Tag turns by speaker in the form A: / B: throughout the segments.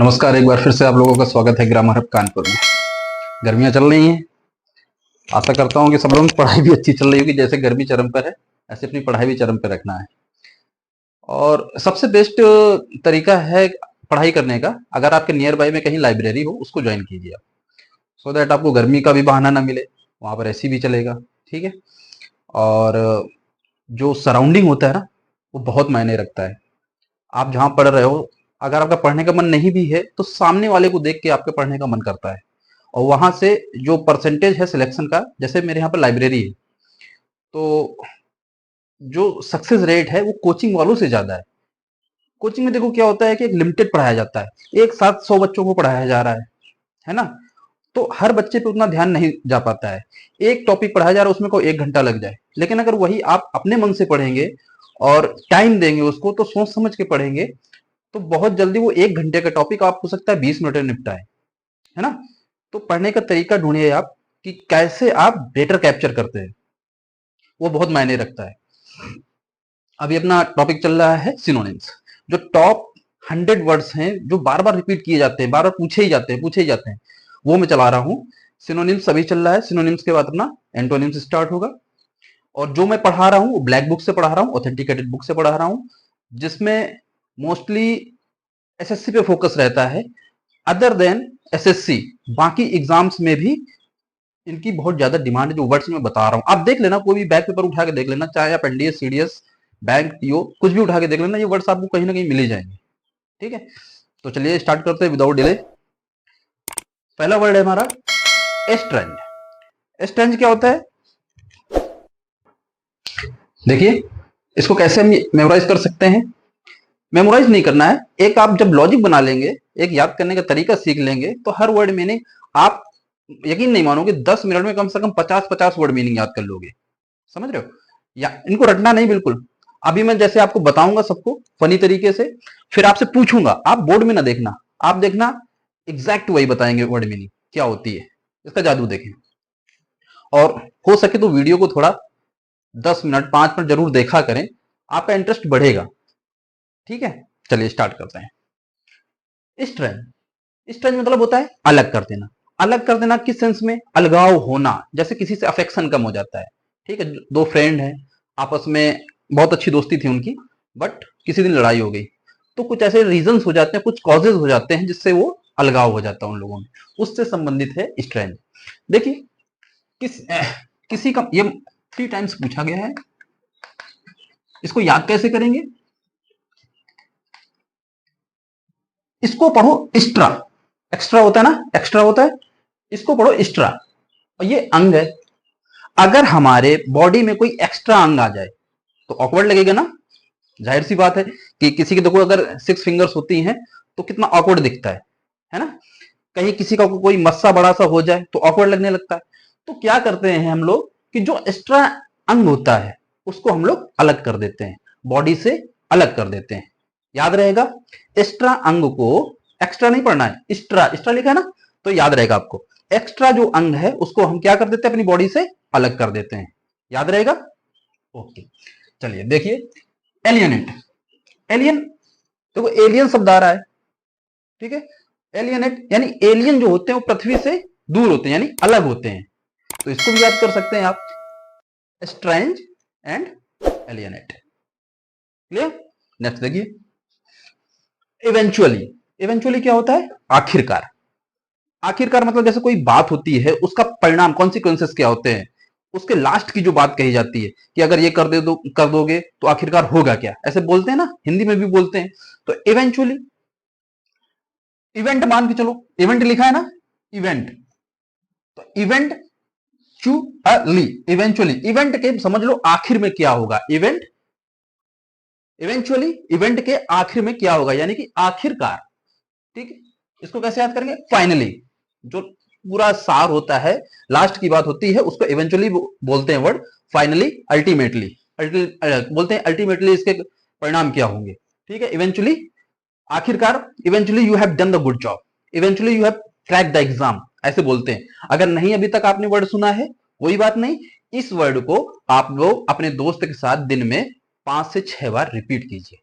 A: नमस्कार। एक बार फिर से आप लोगों का स्वागत है ग्रामर हब कानपुर में। गर्मियां चल रही हैं। आशा करता हूं कि सब लोगों की पढ़ाई भी अच्छी चल रही होगी। जैसे गर्मी चरम पर है, ऐसे अपनी पढ़ाई भी चरम पर रखना है। और सबसे बेस्ट तरीका है पढ़ाई करने का, अगर आपके नियर बाय में कहीं लाइब्रेरी हो उसको ज्वाइन कीजिए आप, सो दैट आपको गर्मी का भी बहाना ना मिले। वहां पर एसी भी चलेगा, ठीक है। और जो सराउंडिंग होता है ना, वो बहुत मायने रखता है। आप जहाँ पढ़ रहे हो, अगर आपका पढ़ने का मन नहीं भी है तो सामने वाले को देख के आपके पढ़ने का मन करता है। और वहां से जो परसेंटेज है सिलेक्शन का, जैसे मेरे यहाँ पर लाइब्रेरी है, तो जो सक्सेस रेट है वो कोचिंग वालों से ज्यादा है। कोचिंग में देखो क्या होता है कि एक लिमिटेड पढ़ाया जाता है, एक साथ 100 बच्चों को पढ़ाया जा रहा है ना। तो हर बच्चे पे उतना ध्यान नहीं जा पाता है। एक टॉपिक पढ़ाया जा रहा है, उसमें कोई 1 घंटा लग जाए। लेकिन अगर वही आप अपने मन से पढ़ेंगे और टाइम देंगे उसको, तो सोच समझ के पढ़ेंगे, तो बहुत जल्दी वो 1 घंटे का टॉपिक आप हो सकता है 20 मिनट में निपटाए, है ना। तो पढ़ने का तरीका ढूंढिए आप कि कैसे आप बेटर कैप्चर करते हैं, वो बहुत मायने रखता है। अभी अपना टॉपिक चल रहा है सिनोनिम्स। जो टॉप 100 वर्ड्स हैं जो बार बार रिपीट किए जाते हैं, बार बार पूछे ही जाते हैं, वो मैं चला रहा हूँ। सिनोनिम्स अभी चल रहा है। सिनोनिम्स के बाद अपना एंटोनिम्स स्टार्ट होगा। और जो मैं पढ़ा रहा हूँ वो ब्लैक बुक से पढ़ा रहा हूँ, ऑथेंटिकेटेड बुक से पढ़ा रहा हूँ, जिसमें मोस्टली एसएससी पे फोकस रहता है। अदर देन एसएससी, बाकी एग्जाम्स में भी इनकी बहुत ज्यादा डिमांड है। जो वर्ड्स मैं बता रहा हूँ आप देख लेना, कोई भी बैक पेपर उठा के देख लेना, चाहे आप एनडीए, सीडीएस, बैंक, टीओ, कुछ भी उठा के देख लेना, ये वर्ड्स आपको कहीं ना कहीं मिल ही जाएंगे, ठीक है। तो चलिए स्टार्ट करते हैं विदाउट डिले। पहला वर्ड है हमारा एस्ट्रेंज। एस्ट्रेंज क्या होता है, देखिए इसको कैसे हम मेमोराइज कर सकते हैं। मेमोराइज नहीं करना है, एक आप जब लॉजिक बना लेंगे, एक याद करने का तरीका सीख लेंगे, तो हर वर्ड मीनिंग आप यकीन नहीं मानोगे 10 मिनट में कम से कम 50-50 वर्ड मीनिंग याद कर लोगे। समझ रहे हो, या इनको रटना नहीं बिल्कुल। अभी मैं जैसे आपको बताऊंगा सबको फनी तरीके से, फिर आपसे पूछूंगा, आप बोर्ड में ना देखना, आप देखना एग्जैक्ट वही बताएंगे वर्ड मीनिंग क्या होती है। इसका जादू देखें। और हो सके तो वीडियो को थोड़ा 10 मिनट 5 मिनट जरूर देखा करें, आपका इंटरेस्ट बढ़ेगा, ठीक है। चलिए स्टार्ट करते हैं। स्ट्रेंज, स्ट्रेंज मतलब होता है अलग कर देना। अलग कर देना किस सेंस में, अलगाव होना, जैसे किसी से अफेक्शन कम हो जाता है, ठीक है। दो फ्रेंड हैं, आपस में बहुत अच्छी दोस्ती थी उनकी, बट किसी दिन लड़ाई हो गई, तो कुछ ऐसे रीजंस हो जाते हैं, कुछ कॉजेज हो जाते हैं जिससे वो अलगाव हो जाता है उन लोगों में, उससे संबंधित है स्ट्रेंज। देखिए किसी का ये 3 टाइम्स पूछा गया है, इसको याद कैसे करेंगे। इसको पढ़ो एक्स्ट्रा, एक्स्ट्रा होता है ना, एक्स्ट्रा होता है, इसको पढ़ो एक्स्ट्रा। और ये अंग है, अगर हमारे बॉडी में कोई एक्स्ट्रा अंग आ जाए तो ऑकवर्ड लगेगा ना। जाहिर सी बात है कि किसी की देखो अगर 6 फिंगर्स होती हैं तो कितना ऑकवर्ड दिखता है ना। कहीं किसी का कोई मस्सा बड़ा सा हो जाए तो ऑकवर्ड लगने लगता है। तो क्या करते हैं हम लोग कि जो एक्स्ट्रा अंग होता है उसको हम लोग अलग कर देते हैं, बॉडी से अलग कर देते हैं। याद रहेगा, एक्स्ट्रा अंग को, एक्स्ट्रा नहीं पढ़ना है, एक्स्ट्रा, एक्स्ट्रा लिखा है ना, तो याद रहेगा आपको। एक्स्ट्रा जो अंग है उसको हम क्या कर देते हैं, अपनी बॉडी से अलग कर देते हैं। याद रहेगा, ओके। चलिए देखिए, एलियनेट। एलियन, देखो एलियन शब्द आ रहा है, ठीक है। एलियनेट यानी एलियन जो होते हैं वो पृथ्वी से दूर होते हैं, यानी अलग होते हैं। तो इसको भी याद कर सकते हैं आप, strange and alienate. Clear. Next देखिए, इवेंचुअली। इवेंचुअली क्या होता है, आखिरकार। आखिरकार मतलब जैसे कोई बात होती है, उसका परिणाम, कॉन्सिक्वेंसेस क्या होते हैं, उसके लास्ट की जो बात कही जाती है कि अगर ये कर दोगे तो आखिरकार होगा क्या, ऐसे बोलते हैं ना, हिंदी में भी बोलते हैं। तो इवेंचुअली, इवेंट मान के चलो, इवेंट लिखा है ना, इवेंट, तो इवेंट चुअली, इवेंचुअली, इवेंट के समझ लो आखिर में क्या होगा, इवेंट, इवेंचुअली इवेंट के आखिर में क्या होगा, यानी कि आखिरकार, ठीक है। इसको कैसे याद करेंगे, फाइनली, जो पूरा सार होता है, लास्ट की बात होती है, उसको इवेंचुअली बोलते हैं वर्ड। फाइनली, अल्टीमेटली, बोलते हैं अल्टीमेटली इसके परिणाम क्या होंगे, ठीक है। इवेंचुअली, आखिरकार, eventually you have done the good job, eventually you have crack the exam, ऐसे बोलते हैं। अगर नहीं अभी तक आपने वर्ड सुना है, कोई बात नहीं, इस वर्ड को आप लोग अपने दोस्त के साथ दिन में 5 से 6 बार रिपीट कीजिए,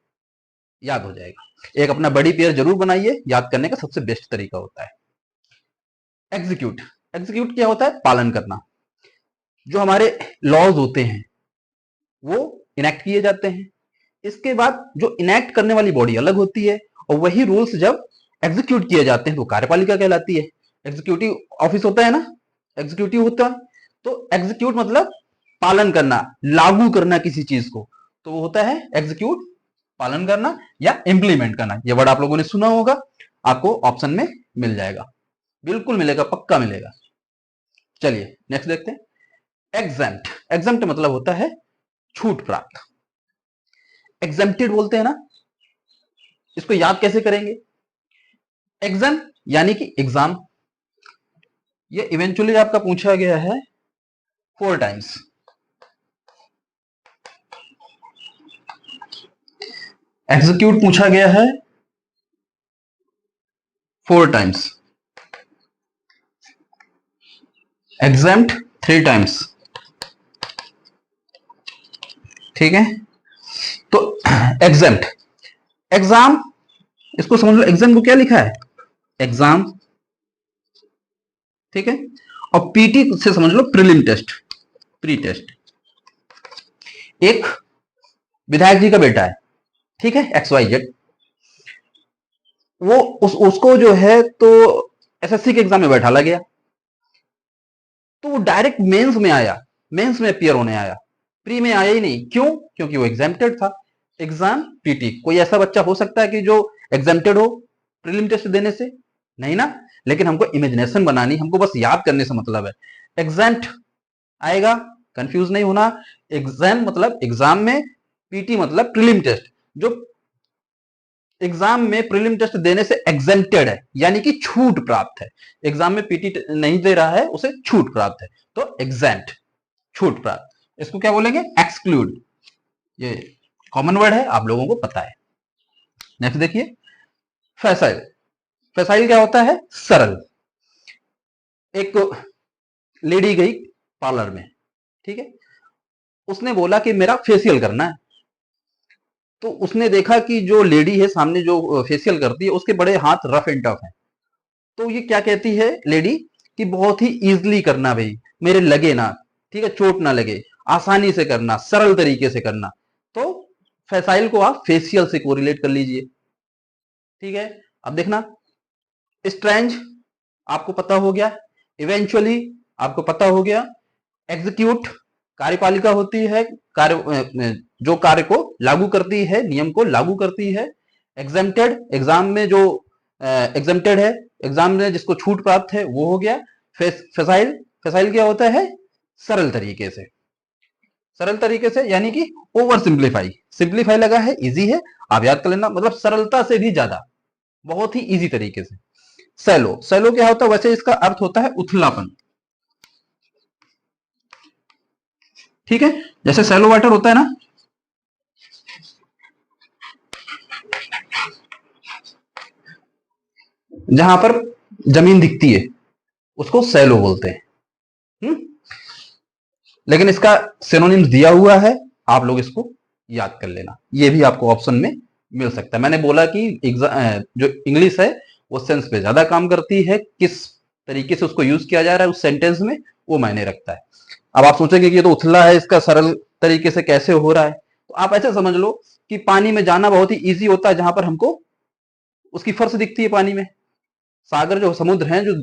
A: याद हो जाएगा। एक अपना बड़ी पेयर जरूर बनाइए, याद करने का सबसे बेस्ट तरीका होता है। एग्जीक्यूट, एग्जीक्यूट क्या होता है? पालन करना। जो हमारे लॉज होते हैं वो इनेक्ट किए जाते हैं, इसके बाद जो इनेक्ट करने वाली बॉडी अलग होती है, और वही रूल्स जब एग्जीक्यूट किए जाते हैं तो कार्यपालिका कहलाती है। एग्जीक्यूटिव ऑफिस होता है ना, एग्जीक्यूटिव होता है, तो एग्जीक्यूट मतलब पालन करना, लागू करना किसी चीज को, तो वो होता है एग्जीक्यूट, पालन करना या इंप्लीमेंट करना। ये वर्ड आप लोगों ने सुना होगा, आपको ऑप्शन में मिल जाएगा, बिल्कुल मिलेगा, पक्का मिलेगा। चलिए नेक्स्ट देखते हैं। एग्जेम्प्ट, एग्जेम्प्ट मतलब होता है छूट प्राप्त। एग्जेम्प्टेड बोलते हैं ना, इसको याद कैसे करेंगे? एग्जाम यानी कि एग्जाम, ये इवेंचुअली आपका पूछा गया है 4 टाइम्स। एग्जीक्यूट पूछा गया है 4 टाइम्स, एग्जेम्प्ट 3 टाइम्स, ठीक है। तो एग्जेम्प्ट, एग्जाम, इसको समझ लो, एग्जाम को क्या लिखा है? एग्जाम, ठीक है। और पीटी से समझ लो प्रीलिम टेस्ट, प्री टेस्ट। एक विधायक जी का बेटा है, ठीक है, XYZ, वो उसको जो है तो एसएससी के एग्जाम में बैठाला गया, तो वो डायरेक्ट मेंस में आया, मेंस में अपियर होने आया, प्री में आया ही नहीं। क्यों? क्योंकि वो एग्जाम्प्टेड था। एग्जाम पीटी, कोई ऐसा बच्चा हो सकता है कि जो एग्जाम्प्टेड हो प्रीलिम टेस्ट देने से? नहीं ना। लेकिन हमको इमेजिनेशन बनानी, हमको बस याद करने से मतलब है। एग्जाम्प्ट आएगा, कंफ्यूज नहीं होना। एग्जाम मतलब एग्जाम में, पीटी मतलब प्रीलिम टेस्ट। जो एग्जाम में प्रीलिम टेस्ट देने से एग्जेम्प्टेड है यानी कि छूट प्राप्त है, एग्जाम में पीटी नहीं दे रहा है उसे छूट प्राप्त है, तो एग्जेम्प्ट, छूट प्राप्त। इसको क्या बोलेंगे? एक्सक्लूड। ये कॉमन वर्ड है, आप लोगों को पता है। नेक्स्ट देखिए, फैसाइल। फैसाइल क्या होता है? सरल। एक लेडी गई पार्लर में, ठीक है, उसने बोला कि मेरा फेशियल करना है। तो उसने देखा कि जो लेडी है सामने जो फेशियल करती है उसके बड़े हाथ रफ एंड टफ हैं। तो ये क्या कहती है लेडी कि बहुत ही इजीली करना भाई, मेरे लगे ना, ठीक है, चोट ना लगे, आसानी से करना, सरल तरीके से करना। तो फैसाइल को आप फेशियल से कोरिलेट कर लीजिए, ठीक है। अब देखना, स्ट्रेंज आपको पता हो गया, इवेंचुअली आपको पता हो गया, एग्जीक्यूट कार्यपालिका होती है, कार्य जो कार्य को लागू करती है, नियम को लागू करती है। एग्जेम्प्टेड, एग्जाम में जो एग्जेम्प्टेड है, एग्जाम में जिसको छूट प्राप्त है वो हो गया। फैसाइल, फैसाइल क्या होता है? सरल तरीके से, सरल तरीके से यानी कि ओवर सिंप्लीफाई, सिंप्लीफाई लगा है, इजी है, आप याद कर लेना, मतलब सरलता से भी ज्यादा, बहुत ही इजी तरीके से। सैलो, सैलो क्या होता है? वैसे इसका अर्थ होता है उथलापन, ठीक है। जैसे सैलो वाटर होता है ना, जहां पर जमीन दिखती है उसको सैलो बोलते हैं। लेकिन इसका सिनोनिम्स दिया हुआ है, आप लोग इसको याद कर लेना, ये भी आपको ऑप्शन में मिल सकता है। मैंने बोला कि जो इंग्लिश है वो सेंस पे ज्यादा काम करती है, किस तरीके से उसको यूज किया जा रहा है उस सेंटेंस में, वो मायने रखता है। अब आप सोचेंगे कि ये तो उथला है, इसका सरल तरीके से कैसे हो रहा है? तो आप ऐसे समझ लो कि पानी में जाना बहुत ही ईजी होता है जहां पर हमको उसकी फर्श दिखती है पानी में। सागर जो समुद्र हैं जो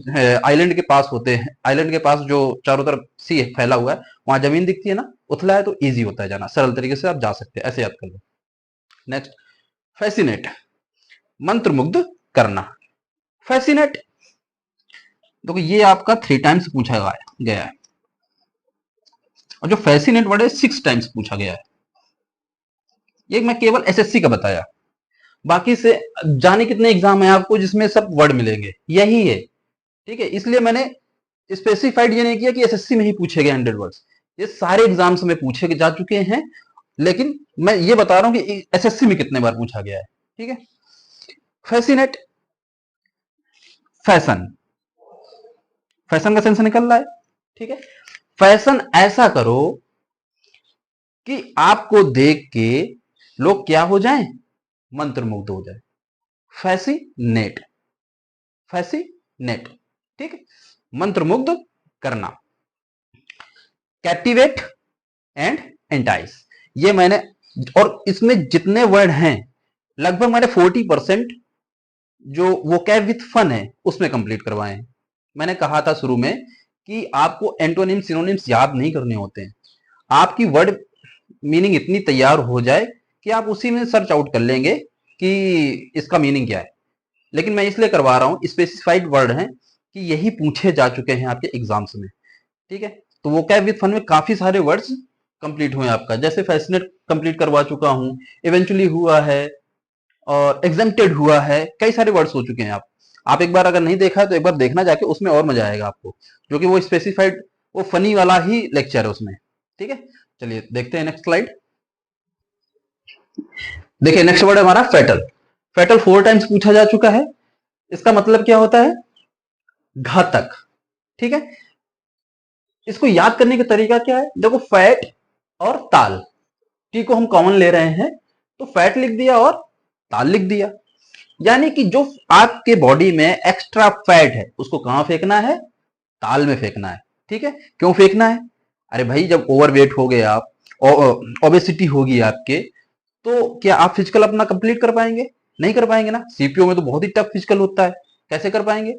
A: आइलैंड के पास होते हैं, आइलैंड के पास जो चारों तरफ सी फैला हुआ है, वहां जमीन दिखती है ना, उथला है तो इजी होता है जाना, सरल तरीके से आप जा सकते हैं, ऐसे याद कर लो। नेक्स्ट, फैसिनेट, मंत्रमुग्ध करना। फैसिनेट, देखो ये आपका 3 टाइम्स पूछा गया है, और जो फैसिनेट वर्ड है 6 टाइम्स पूछा गया है। ये मैं केवल एसएससी का बताया, बाकी से जाने कितने एग्जाम है आपको जिसमें सब वर्ड मिलेंगे, यही है, ठीक है। इसलिए मैंने स्पेसिफाइड ये नहीं किया कि एसएससी में ही पूछे गए 100 वर्ड्स, ये सारे एग्जाम्स में पूछे जा चुके हैं, लेकिन मैं ये बता रहा हूं कि एसएससी में कितने बार पूछा गया है, ठीक है। फैसिनेट, फैशन, फैशन का सेंस निकल रहा है, ठीक है। फैशन ऐसा करो कि आपको देख के लोग क्या हो जाएं? मंत्रमुग्ध हो जाए। फैसिनेट, फैसिनेट, ठीक है, मंत्रमुग्ध करना। कैप्टिवेट एंड एंटाइस, ये मैंने, और इसमें जितने वर्ड हैं लगभग मैंने 40% जो वोकैब विथ फन है उसमें कंप्लीट करवाए हैं। मैंने कहा था शुरू में कि आपको एंटोनिम सिनोनिम्स याद नहीं करने होते हैं, आपकी वर्ड मीनिंग इतनी तैयार हो जाए कि आप उसी में सर्च आउट कर लेंगे कि इसका मीनिंग क्या है। लेकिन मैं इसलिए करवा रहा हूं, स्पेसिफाइड वर्ड हैं कि यही पूछे जा चुके हैं आपके एग्जाम्स में, ठीक है। तो वोकैब विथ फन में काफी सारे वर्ड्स कंप्लीट हुए आपका, जैसे फैसिनेट कंप्लीट करवा चुका हूं, इवेंचुअली हुआ है, और एग्जेम्प्टेड हुआ है, कई सारे वर्ड्स हो चुके हैं। आप एक बार अगर नहीं देखा है तो एक बार देखना जाके, उसमें और मजा आएगा आपको, जो कि वो स्पेसिफाइड, वो फनी वाला ही लेक्चर है उसमें, ठीक है। चलिए देखते हैं नेक्स्ट स्लाइड। देखिए नेक्स्ट वर्ड है हमारा फेटल। फेटल 4 टाइम्स पूछा जा चुका है। इसका मतलब क्या होता है? घातक, ठीक है। इसको याद करने का तरीका क्या है? देखो, फैट और ताल, टी को हम कॉमन ले रहे हैं, तो फैट लिख दिया और ताल लिख दिया। यानी कि जो आपके बॉडी में एक्स्ट्रा फैट है उसको कहां फेंकना है? ताल में फेंकना है, ठीक है। क्यों फेंकना है? अरे भाई, जब ओवरवेट हो गए आप, ओबेसिटी होगी आपके, तो क्या आप फिजिकल अपना कंप्लीट कर पाएंगे? नहीं कर पाएंगे ना। सीपीओ में तो बहुत ही टफ फिजिकल होता है, कैसे कर पाएंगे?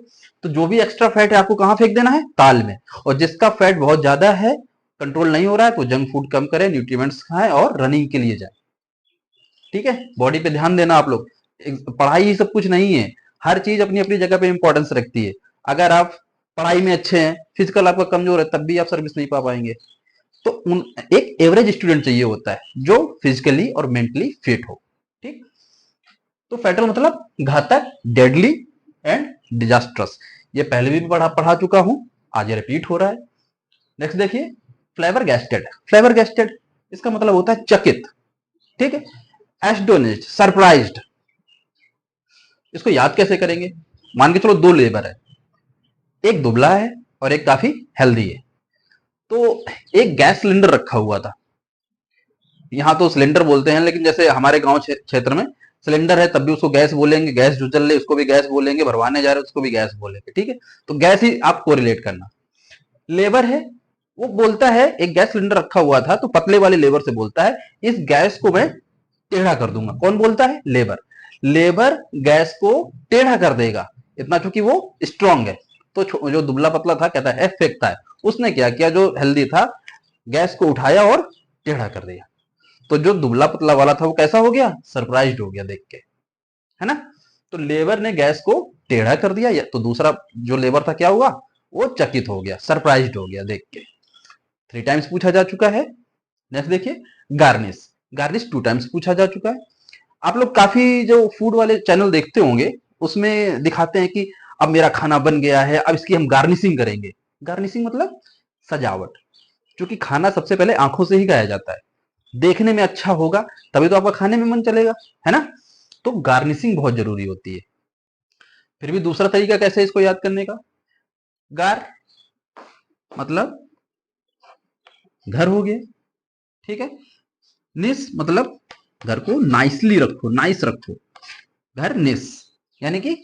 A: तो जो भी एक्स्ट्रा फैट है आपको कहां फेंक देना है? ताल में। और जिसका फैट बहुत ज्यादा है, कंट्रोल नहीं हो रहा है, तो जंक फूड कम करें, न्यूट्रिएंट्स खाएं और रनिंग के लिए जाए, ठीक है। बॉडी पे ध्यान देना आप लोग। पढ़ाई ही सब कुछ नहीं है, हर चीज अपनी अपनी जगह पे इंपॉर्टेंस रखती है। अगर आप पढ़ाई में अच्छे हैं, फिजिकल आपका कमजोर है, तब भी आप सर्विस नहीं पा पाएंगे। तो एक एवरेज स्टूडेंट चाहिए होता है जो फिजिकली और मेंटली फिट हो, ठीक। तो फैटल मतलब घातक, डेडली एंड डिजास्ट्रस। ये पहले भी पढ़ा चुका हूं, आज ये रिपीट हो रहा है। नेक्स्ट देखिए, फ्लेवर गैस्टेड। फ्लेवर गैस्टेड इसका मतलब होता है चकित, ठीक है। Astonished, surprised. इसको याद कैसे करेंगे? मान के चलो 2 लेबर है, एक दुबला है और एक काफी हेल्दी है। तो एक गैस सिलेंडर रखा हुआ था, यहां तो सिलेंडर बोलते हैं, लेकिन जैसे हमारे गांव क्षेत्र में सिलेंडर है तब भी उसको गैस बोलेंगे, गैस जो चल रही उसको भी गैस बोलेंगे, भरवाने जा रहे उसको भी गैस बोलेंगे, ठीक है। तो गैस ही आपको रिलेट करना। लेबर है, वो बोलता है एक गैस सिलेंडर रखा हुआ था, तो पतले वाले लेबर से बोलता है इस गैस को मैं टेढ़ा कर दूंगा। कौन बोलता है? लेबर। लेबर गैस को टेढ़ा कर देगा, इतना चूंकि वो स्ट्रांग है। तो जो दुबला पतला था कहता है फेंकता है, उसने क्या किया? जो हेल्दी था, गैस को उठाया और टेढ़ा कर दिया। तो जो दुबला पतला वाला था वो कैसा हो गया? सरप्राइज्ड हो गया देख के, है ना। तो लेबर ने गैस को टेढ़ा कर दिया, तो दूसरा जो लेबर था क्या हुआ? वो चकित हो गया, सरप्राइज्ड हो गया देख के। 3 टाइम्स पूछा जा चुका है। नेक्स्ट देखिए, गार्निश। गार्निश 2 टाइम्स पूछा जा चुका है। आप लोग काफी जो फूड वाले चैनल देखते होंगे, उसमें दिखाते हैं कि अब मेरा खाना बन गया है, अब इसकी हम गार्निशिंग करेंगे। गार्निशिंग मतलब सजावट। क्योंकि खाना सबसे पहले आंखों से ही खाया जाता है, देखने में अच्छा होगा तभी तो आपका खाने में मन चलेगा, है ना। तो गार्निशिंग बहुत जरूरी होती है। फिर भी दूसरा तरीका कैसे है इसको याद करने का? गार मतलब घर हो गया, ठीक है। निस मतलब घर को नाइसली रखो, नाइस रखो, घर निस, यानी कि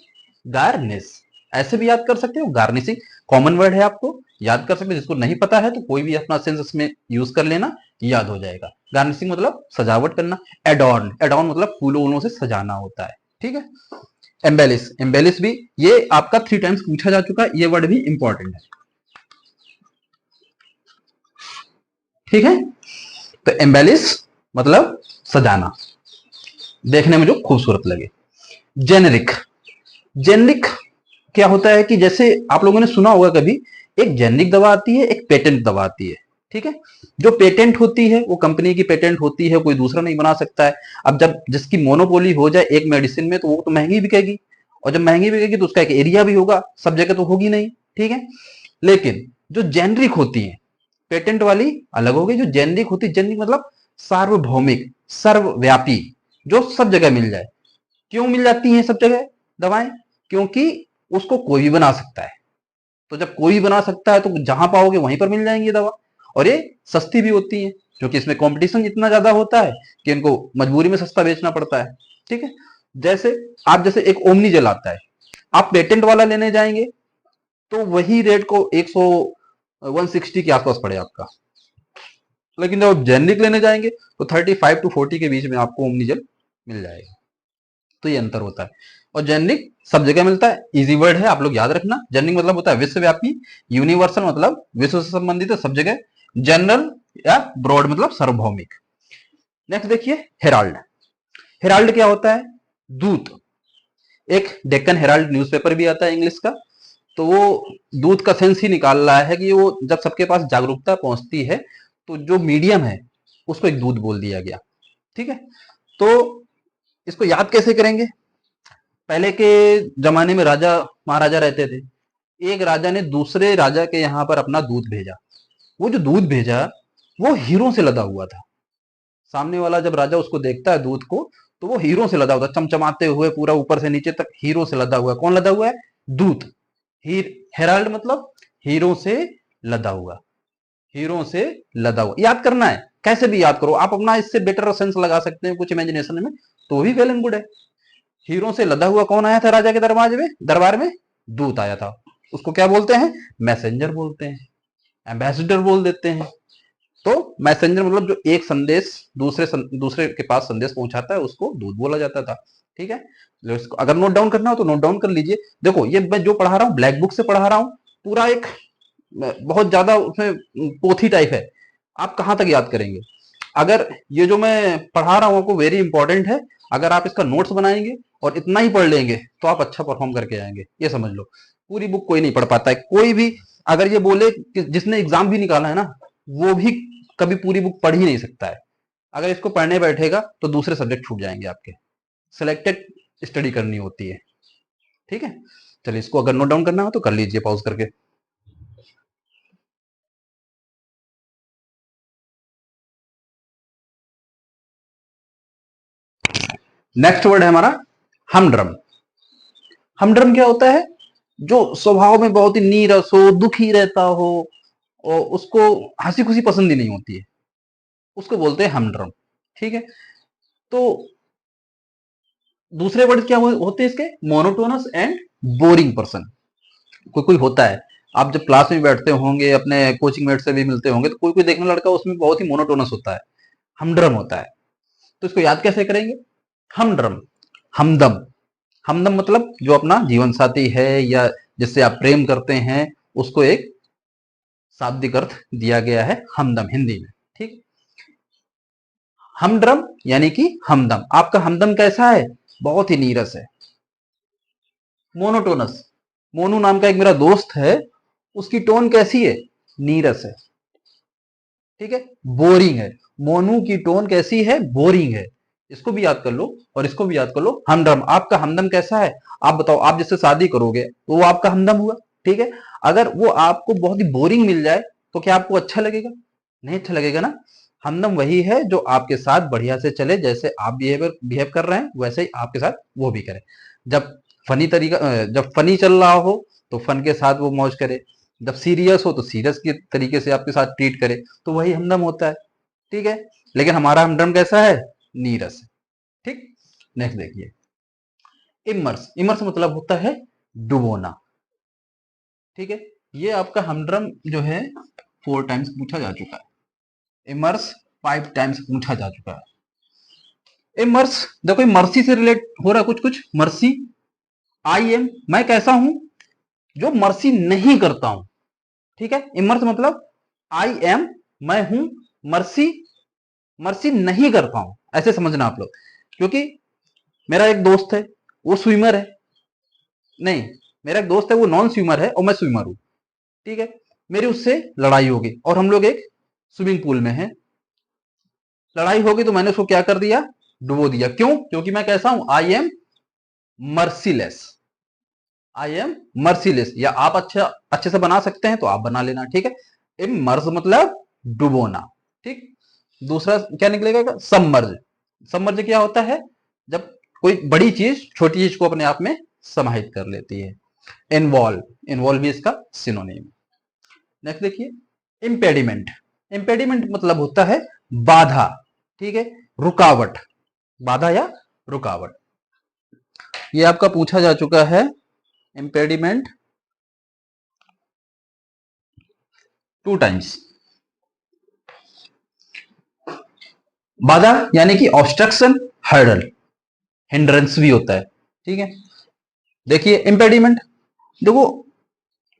A: गार्निश। ऐसे भी याद कर सकते हो, गार्निशिंग कॉमन वर्ड है, आपको याद कर सकते हो। जिसको नहीं पता है तो कोई भी अपना सेंस इसमें यूज कर लेना, याद हो जाएगा। गार्निशिंग मतलब सजावट करना। एडॉर्न, एडॉर्न मतलब फूलों वूलों से सजाना होता है, ठीक है। एम्बेलिश, एम्बेलिश भी ये आपका 3 टाइम्स पूछा जा चुका है, ये वर्ड भी इंपॉर्टेंट है, ठीक है। तो एम्बेलिश मतलब सजाना, देखने में जो खूबसूरत लगे। जेनेरिक, जेनरिक क्या होता है कि जैसे आप लोगों ने सुना होगा कभी, एक जेनरिक दवा आती है, एक पेटेंट दवा आती है, ठीक है। जो पेटेंट होती है वो कंपनी की पेटेंट होती है, कोई दूसरा नहीं बना सकता है। अब जब जिसकी मोनोपोली हो जाए एक मेडिसिन में, तो वो तो महंगी बिकेगी, और जब महंगी बिकेगी तो उसका एक एरिया भी होगा, सब जगह तो होगी नहीं, ठीक है। लेकिन जो जेनरिक होती है, पेटेंट वाली अलग हो गई, जो जेनरिक होती है, जेनरिक मतलब सार्वभौमिक, सर्वव्यापी, जो सब जगह मिल जाए। क्यों मिल जाती हैं सब जगह दवाएं? क्योंकि उसको कोई भी बना सकता है। तो जब कोई भी बना सकता है तो जहां पाओगे वहीं पर मिल जाएंगी दवा, और ये सस्ती भी होती है, क्योंकि इसमें कंपटीशन इतना ज्यादा होता है कि इनको मजबूरी में सस्ता बेचना पड़ता है। ठीक है। जैसे आप जैसे एक ओमनी जेल आता है, आप पेटेंट वाला लेने जाएंगे तो वही रेट को 100 160 के आसपास पड़े आपका, लेकिन जब आप जेनरिक लेने जाएंगे तो 35 टू 40 के बीच में आपको ओमनी जेल मिल जाएगा। तो ये अंतर होता है। और जेनरिक सब जगह मिलता है, इजी वर्ड है, आप लोग याद रखना। जेनरिक मतलब होता है विश्वव्यापी, यूनिवर्सल मतलब विश्व से संबंधित है, सब जगह। जनरल या ब्रॉड मतलब सार्वभौमिक। नेक्स्ट देखिए हेराल्ड। हेराल्ड क्या होता है? दूत। एक डेक्कन हेराल्ड न्यूज़पेपर भी आता है इंग्लिश का, तो वो दूत का सेंस ही निकाल रहा है कि वो जब सबके पास जागरूकता पहुंचती है तो जो मीडियम है उसको एक दूत बोल दिया गया। ठीक है, तो इसको याद कैसे करेंगे? पहले के जमाने में राजा महाराजा रहते थे, एक राजा ने दूसरे राजा के यहाँ पर अपना दूध भेजा। वो जो दूध भेजा वो हीरो से लदा हुआ था। सामने वाला जब राजा उसको देखता है दूध को, तो वो हीरो से लदा हुआ था, चमचमाते हुए पूरा ऊपर से नीचे तक हीरो से लदा हुआ है। कौन लदा हुआ है? दूत। हेराल्ड मतलब हीरो से लदा हुआ, हीरो से लदा हुआ। याद करना है, कैसे भी याद करो आप, अपना इससे बेटर सेंस लगा सकते हैं कुछ इमेजिनेशन में, तो भी वेल एंड गुड है। हीरो से लदा हुआ कौन आया था राजा के दरबार में? दूत आया था। उसको क्या बोलते हैं? मैसेंजर बोलते हैं, एम्बेसडर बोल देते हैं। तो मैसेंजर मतलब जो एक संदेश दूसरे के पास संदेश पहुंचाता है उसको दूत बोला जाता था। ठीक है, इसको अगर नोट डाउन करना हो तो नोट डाउन कर लीजिए। देखो ये मैं जो पढ़ा रहा हूँ ब्लैक बुक से पढ़ा रहा हूँ, पूरा एक बहुत ज्यादा उसमें पोथी टाइप है, आप कहां तक याद करेंगे? अगर ये जो मैं पढ़ा रहा हूं आपको वेरी इंपॉर्टेंट है, अगर आप इसका नोट्स बनाएंगे और इतना ही पढ़ लेंगे तो आप अच्छा परफॉर्म करके आएंगे, ये समझ लो। पूरी बुक कोई नहीं पढ़ पाता है, कोई भी अगर ये बोले कि जिसने एग्जाम भी निकाला है ना, वो भी कभी पूरी बुक पढ़ ही नहीं सकता है। अगर इसको पढ़ने बैठेगा तो दूसरे सब्जेक्ट छूट जाएंगे आपके, सिलेक्टेड स्टडी करनी होती है। ठीक है, चलिए इसको अगर नोट डाउन करना हो तो कर लीजिए पॉज करके। नेक्स्ट वर्ड है हमारा हमड्रम। हमड्रम क्या होता है? जो स्वभाव में बहुत ही नीरस हो, दुखी रहता हो और उसको हंसी खुशी पसंद ही नहीं होती है, उसको बोलते हैं हमड्रम। ठीक है, तो दूसरे वर्ड क्या होते हैं इसके? Monotonous and boring person. कोई कोई होता है, आप जब क्लास में बैठते होंगे अपने कोचिंग मेट से भी मिलते होंगे तो कोई कोई देखने लड़का उसमें बहुत ही मोनोटोनस होता है, हमड्रम होता है। तो इसको याद कैसे करेंगे? हमड्रम, हमदम। हमदम मतलब जो अपना जीवन साथी है या जिससे आप प्रेम करते हैं उसको एक शाब्दिक अर्थ दिया गया है हमदम हिंदी में। ठीक, हमड्रम यानी कि हमदम। आपका हमदम कैसा है? बहुत ही नीरस है, मोनोटोनस। मोनू नाम का एक मेरा दोस्त है, उसकी टोन कैसी है? नीरस है। ठीक है, बोरिंग है। मोनू की टोन कैसी है? बोरिंग है। इसको भी याद कर लो और इसको भी याद कर लो। हमदम, आपका हमदम कैसा है? आप बताओ, आप जिससे शादी करोगे तो वो आपका हमदम हुआ। ठीक है, अगर वो आपको बहुत ही बोरिंग मिल जाए तो क्या आपको अच्छा लगेगा? नहीं अच्छा लगेगा ना। हमदम वही है जो आपके साथ बढ़िया से चले, जैसे आप बिहेव कर रहे हैं वैसे ही आपके साथ वो भी करे। जब जब फनी चल रहा हो तो फन के साथ वो मौज करे, जब सीरियस हो तो सीरियस के तरीके से आपके साथ ट्रीट करे, तो वही हमदम होता है। ठीक है, लेकिन हमारा हमदम कैसा है? नीरस है। ठीक, नेक्स्ट देखिए इमर्स। इमर्स मतलब होता है डुबोना। ठीक है, ये आपका हमड्रम जो है 4 टाइम्स पूछा जा चुका है, इमर्स 5 टाइम्स पूछा जा चुका है। इमर्स देखो मर्सी से रिलेट हो रहा है, कुछ कुछ मर्सी। आई एम, मैं कैसा हूं? जो मर्सी नहीं करता हूं। ठीक है, इमर्स मतलब आई एम, मैं हूं, मर्सी, मर्सी नहीं करता हूं, ऐसे समझना आप लोग। क्योंकि मेरा एक दोस्त है, वो स्विमर है, नहीं, मेरा एक दोस्त है वो नॉन स्विमर है और मैं स्विमर हूं। ठीक है, मेरी उससे लड़ाई होगी और हम लोग एक स्विमिंग पूल में हैं। लड़ाई होगी तो मैंने उसको क्या कर दिया? डुबो दिया। क्यों? क्योंकि मैं कैसा हूं? I am merciless. I am merciless, या आप अच्छा अच्छे से बना सकते हैं तो आप बना लेना। ठीक है, इमर्ज मतलब डुबोना। ठीक, दूसरा क्या निकलेगा? सबमर्ज। सबमर्ज क्या होता है? जब कोई बड़ी चीज छोटी चीज को अपने आप में समाहित कर लेती है। इन्वॉल्व, इन्वॉल्व भी इसका सिनोनिम। नेक्स्ट देखिए इंपेडिमेंट। इंपेडिमेंट मतलब होता है बाधा। ठीक है, रुकावट, बाधा या रुकावट। ये आपका पूछा जा चुका है, इम्पेडिमेंट 2 टाइम्स। बाधा यानी कि ऑब्स्ट्रक्शन, हर्डल, हिंड्रेंस भी होता है। ठीक है, देखिए इम्पेडिमेंट, देखो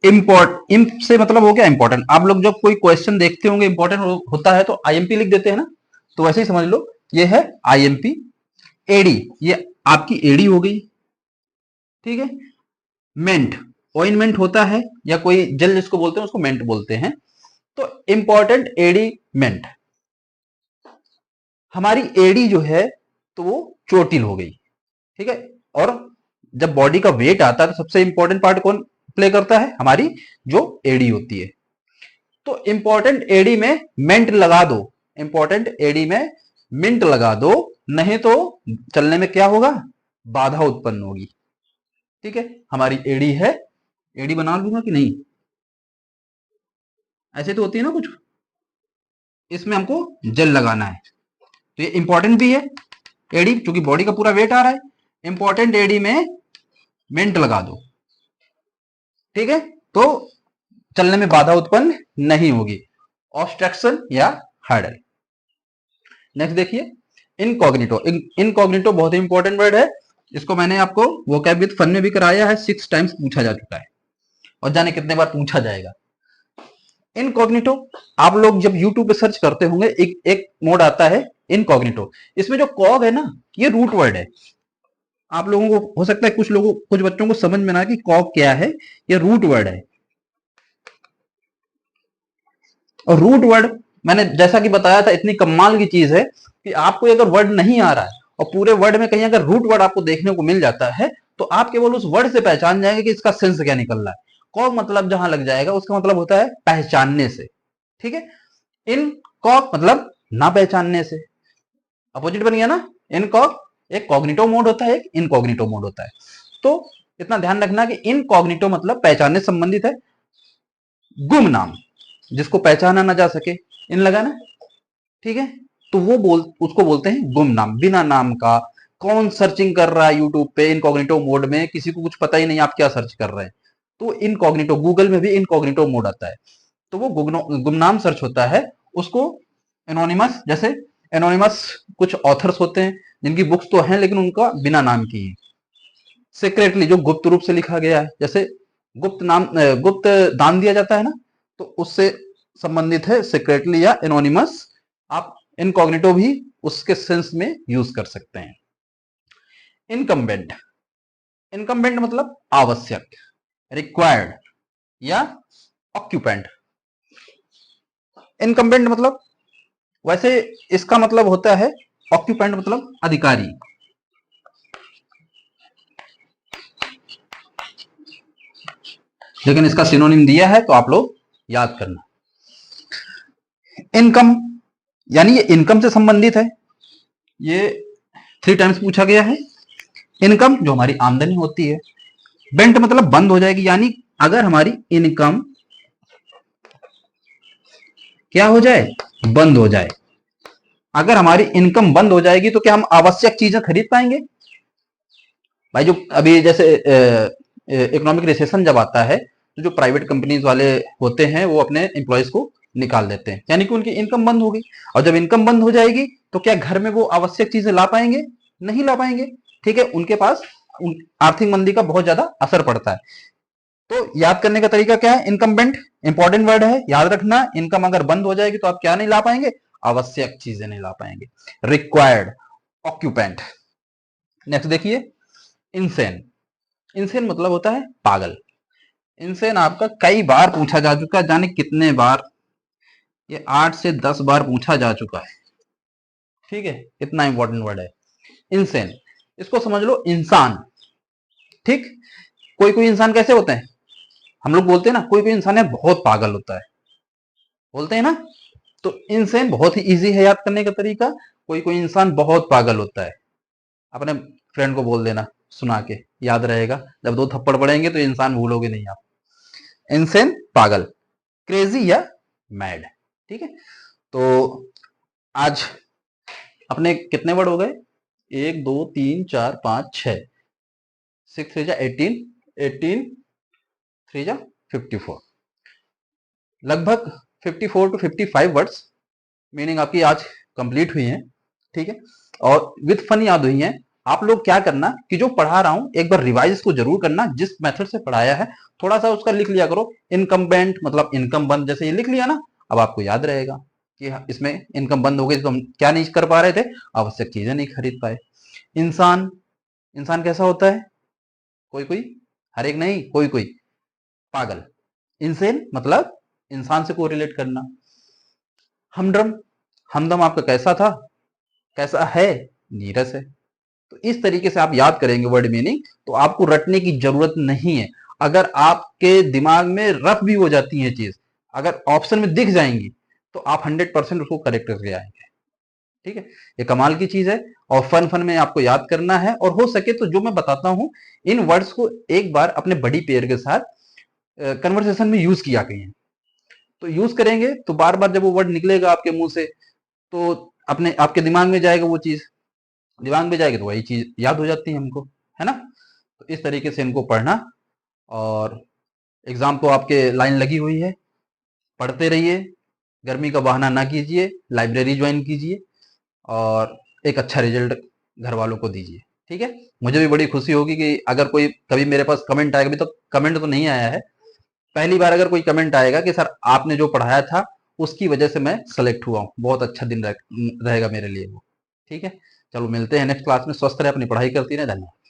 A: इम्प से मतलब हो गया इंपॉर्टेंट। आप लोग जब कोई क्वेश्चन देखते होंगे इंपॉर्टेंट होता है तो आईएमपी लिख देते हैं ना, तो वैसे ही समझ लो ये है आईएमपी। एडी, ये आपकी एडी हो गई। ठीक है, मेंट, ऑइनमेंट होता है या कोई जेल जिसको बोलते हैं उसको मेंट बोलते हैं। तो इंपॉर्टेंट एडी मेंट, हमारी एडी जो है तो वो चोटिल हो गई। ठीक है, और जब बॉडी का वेट आता है तो सबसे इंपॉर्टेंट पार्ट कौन प्ले करता है, हमारी जो एडी होती है। तो इंपॉर्टेंट एडी में मेंट लगा दो, इंपॉर्टेंट एडी में मिंट लगा दो, नहीं तो चलने में क्या होगा, बाधा उत्पन्न होगी। ठीक है, हमारी एडी है, एडी बना लूंगा कि नहीं, ऐसे तो होती है ना कुछ, इसमें हमको जेल लगाना है। तो ये इंपॉर्टेंट भी है एडी, क्योंकि बॉडी का पूरा वेट आ रहा है। इंपॉर्टेंट एडी में मिंट लगा दो। ठीक है, तो चलने में बाधा उत्पन्न नहीं होगी, ऑब्स्ट्रक्शन या हर्डल। नेक्स्ट देखिए इनकॉग्निटो। इनकॉग्निटो बहुत ही इंपॉर्टेंट वर्ड है, इसको मैंने आपको वोकैब विद फन में भी कराया है, 6 टाइम्स पूछा जा चुका है, और जाने कितने बार पूछा जाएगा। इनकॉग्निटो, आप लोग जब यूट्यूब पे सर्च करते होंगे एक मोड आता है इनकॉग्निटो। इसमें जो कॉग है ना, ये रूट वर्ड है। आप लोगों को हो सकता है कुछ बच्चों को समझ में ना कि कॉग क्या है, ये रूट वर्ड है। और रूट वर्ड मैंने जैसा कि बताया था, इतनी कमाल की चीज है कि आपको अगर वर्ड नहीं आ रहा है और पूरे वर्ड में कहीं अगर रूट वर्ड आपको देखने को मिल जाता है तो आप केवल उस वर्ड से पहचान जाएंगे कि इसका सेंस क्या निकल रहा है। कॉग मतलब जहां लग जाएगा उसका मतलब होता है पहचानने से। ठीक है, इन कॉग मतलब ना पहचानने से, अपोजिट बन गया ना। इन कॉग एक कॉग्निटो मोड होता है, एक इनकॉग्निटो मोड होता है। तो इतना ध्यान रखना कि इनकॉग्निटो मतलब पहचानने से संबंधित है। गुमनाम, जिसको पहचाना ना जा सके, इन लगा ना। ठीक है, तो उसको बोलते हैं गुमनाम, बिना नाम का। कौन सर्चिंग कर रहा है यूट्यूब पे इनकॉग्निटो मोड में, किसी को कुछ पता ही नहीं आप क्या सर्च कर रहे हैं, तो इनकॉग्निटो, गूगल में भी इनकॉग्निटो मोड आता है, तो वो गुमनाम सर्च होता है। उसको एनोनिमस, जैसे एनोनिमस कुछ ऑथर्स होते हैं जिनकी बुक्स तो हैं लेकिन उनका बिना नाम की है। सीक्रेटली, जो गुप्त रूप से लिखा गया है, जैसे गुप्त दान दिया जाता है ना, तो उससे संबंधित है सीक्रेटली या एनोनिमस। आप इनकॉग्निटो भी उसके सेंस में यूज कर सकते हैं। इनकम्बेंट, इनकम्बेंट मतलब आवश्यक, रिक्वायर्ड या ऑक्यूपेंट। इनकम्बेंट मतलब, वैसे इसका मतलब होता है ऑक्यूपेंट मतलब अधिकारी, लेकिन इसका सिनोनिम दिया है तो आप लोग याद करना। इनकम यानी ये इनकम से संबंधित है, ये 3 टाइम्स पूछा गया है। इनकम जो हमारी आमदनी होती है। बेंट मतलब बंद हो जाएगी, यानी अगर हमारी इनकम क्या हो जाए, बंद हो जाए। अगर हमारी इनकम बंद हो जाएगी तो क्या हम आवश्यक चीजें खरीद पाएंगे? भाई जो अभी जैसे इकोनॉमिक रिसेशन जब आता है तो जो प्राइवेट कंपनीज वाले होते हैं वो अपने एम्प्लॉयज को निकाल देते हैं, यानी कि उनकी इनकम बंद हो गई। और जब इनकम बंद हो जाएगी तो क्या घर में वो आवश्यक चीजें ला पाएंगे? नहीं ला पाएंगे। ठीक है, उनके पास आर्थिक मंदी का बहुत ज्यादा असर पड़ता है। तो याद करने का तरीका क्या है, इनकम्बेंट इंपॉर्टेंट वर्ड है, याद रखना। इनकम अगर बंद हो जाएगी तो आप क्या नहीं ला पाएंगे, आवश्यक चीजें नहीं ला पाएंगे। Required, occupant. नेक्स्ट देखिए इंसेन। इंसेन मतलब होता है पागल। इनसेन आपका कई बार पूछा जा चुका है, जाने कितने बार, ये 8 से 10 बार पूछा जा चुका है। ठीक है, इतना इंपॉर्टेंट वर्ड है इनसेन। इसको समझ लो इंसान। ठीक, कोई कोई इंसान कैसे होते हैं, हम लोग बोलते हैं ना कोई कोई इंसान है बहुत पागल होता है, बोलते हैं ना। तो इनसेन बहुत ही इजी है याद करने का तरीका। कोई कोई इंसान बहुत पागल होता है, अपने फ्रेंड को बोल देना, सुना के याद रहेगा। जब 2 थप्पड़ पड़ेंगे तो इंसान भूलोगे नहीं आप। इनसेन पागल, क्रेजी या मैड। ठीक है, तो आज अपने कितने वर्ड हो गए, 1 2 3 4 5 6, 6 3 जा 18, 18 3 जा 54, लगभग 54 टू 55 वर्ड्स मीनिंग आपकी आज कंप्लीट हुई है। ठीक है, और विथ फन याद हुई है। आप लोग क्या करना कि जो पढ़ा रहा हूं एक बार रिवाइज इसको जरूर करना, जिस मेथड से पढ़ाया है थोड़ा सा उसका लिख लिया करो। इनकम्बेंट मतलब इनकम बंद, जैसे ये लिख लिया ना, अब आपको याद रहेगा कि इसमें इनकम बंद हो गई तो हम क्या नहीं कर पा रहे थे, आवश्यक चीजें नहीं खरीद पाए। इंसान, इंसान कैसा होता है, कोई कोई, हर एक नहीं, कोई कोई, पागल। इंसेन मतलब इंसान से कोरिलेट करना। हमड्रम, हमदम आपका कैसा था, कैसा है, नीरस है। तो इस तरीके से आप याद करेंगे वर्ड मीनिंग, तो आपको रटने की जरूरत नहीं है। अगर आपके दिमाग में रफ भी हो जाती है चीज, अगर ऑप्शन में दिख जाएंगी, तो आप 100% उसको करेक्ट करके आएंगे। ठीक है, ये कमाल की चीज है। और फन फन में आपको याद करना है, और हो सके तो जो मैं बताता हूं इन वर्ड्स को एक बार अपने बड़ी पेयर के साथ कन्वर्सेशन में यूज किया करिए। तो यूज करेंगे तो बार बार जब वो वर्ड निकलेगा आपके मुंह से, तो अपने आपके दिमाग में जाएगा, वो चीज दिमाग में जाएगी तो वही चीज याद हो जाती है हमको, है ना। तो इस तरीके से इनको पढ़ना, और एग्जाम तो आपके लाइन लगी हुई है, पढ़ते रहिए, गर्मी का बहाना ना कीजिए, लाइब्रेरी ज्वाइन कीजिए, और एक अच्छा रिजल्ट घर वालों को दीजिए। ठीक है, मुझे भी बड़ी खुशी होगी कि अगर कोई कभी मेरे पास कमेंट आएगा, अभी तो कमेंट तो नहीं आया है, पहली बार अगर कोई कमेंट आएगा कि सर आपने जो पढ़ाया था उसकी वजह से मैं सेलेक्ट हुआ हूँ, बहुत अच्छा दिन रहेगा मेरे लिए वो। ठीक है, चलो मिलते हैं नेक्स्ट क्लास में। स्वस्थ रहे, अपनी पढ़ाई करती रहे, धन्यवाद।